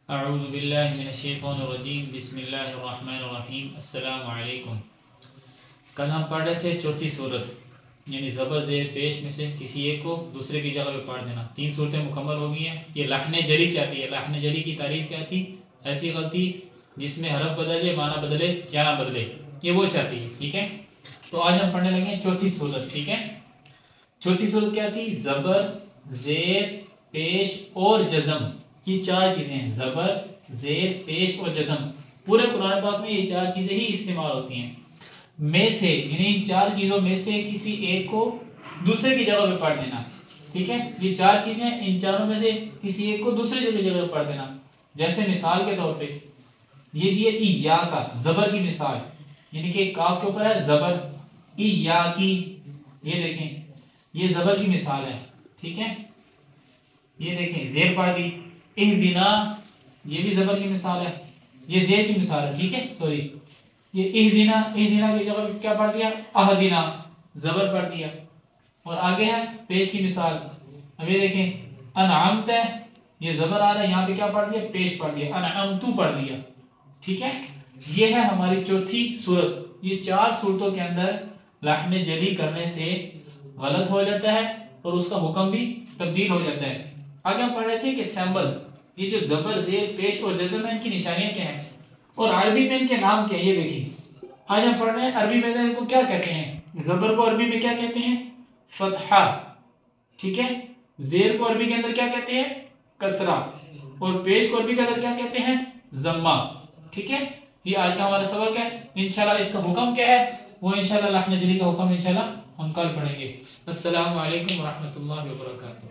اعوذ باللہ من الشیطان الرجیم بسم اللہ الرحمن الرحیم السلام علیکم۔ کل ہم پڑھ رہے تھے چوتھی صورت یعنی زبر زیر پیش میں سے کسی ایک کو دوسرے کی جگہ پہ پڑھ دینا۔ 3 صورتیں مکمل ہو گئی ہیں۔ یہ لحن جلی چاہتی ہے۔ لحن جلی کی تعریف کیا تھی؟ ایسی غلطی جس میں حرف بدلے، معنی بدلے یا نہ بدلے، یہ وہ چاہتی ہے۔ ٹھیک ہے، تو آج ہم پڑھنے لگے چوتھی صورت۔ ٹھیک ہے، چوتھی صورت کیا تھی؟ زبر زیر پیش اور جزم، یہ 4 چیزیں ہیں۔ زبر زیر پیش اور جزم، پورے قرآن پاک میں یہ 4 چیزیں ہی استعمال ہوتی ہیں۔ میں سے یعنی ان 4 چیزوں میں سے کسی ایک کو دوسرے کی جگہ پہ پڑھ دینا۔ ٹھیک ہے، یہ 4 چیزیں، ان چاروں میں سے کسی ایک کو دوسرے کی جگہ پہ پڑھ دینا۔ جیسے مثال کے طور پہ یہ دیے ایا کا، زبر کی مثال، یعنی کہ کاف کے اوپر ہے زبر، ایا کی، یہ دیکھیں یہ زبر کی مثال ہے۔ ٹھیک ہے، یہ دیکھیں زیر پڑھ دی۔ اہدنا، یہ بھی زبر کی مثال ہے، یہ زیر کی مثال ہے۔ ٹھیک ہے، سوری، یہ اہدنا، اہدنا کی جگہ کیا پڑھ دیا؟ اہدنا، زبر پڑھ دیا۔ اور آگے ہے پیش کی مثال، اب یہ دیکھیں انعمت ہے، یہ زبر آ رہا ہے، یہاں پہ کیا پڑھ دیا؟ پیش پڑھ دیا، انعمتو پڑھ دیا۔ ٹھیک ہے، یہ ہے ہماری چوتھی صورت۔ یہ 4 صورتوں کے اندر لحن جلی کرنے سے غلط ہو جاتا ہے اور اس کا حکم بھی تبدیل ہو جاتا ہے۔ آگے ہم پڑھ رہے تھے کہ سیمبل، یہ جو زبر زیر پیش اور جزم ہے، ان کی نشانیاں کیا ہیں اور عربی میں ان کے نام کیا ہیں، یہ دیکھیں۔ آج ہم پڑھ رہے ہیں عربی میں ان کو کیا کہتے ہیں۔ زبر کو عربی میں کیا کہتے ہیں؟ فتحہ۔ ٹھیک ہے، زیر کو عربی کے اندر کیا کہتے ہیں؟ کسرہ، اور پیش کو عربی کے اندر کیا کہتے ہیں؟ ضمہ۔ ٹھیک ہے، یہ آج کا ہمارا سبق ہے۔ انشاءاللہ اس کا حکم کیا ہے وہ انشاءاللہ لحن جلی کا حکم انشاءاللہ ہم کل پڑھیں گے۔ السلام علیکم ورحمۃ اللہ وبرکاتہ۔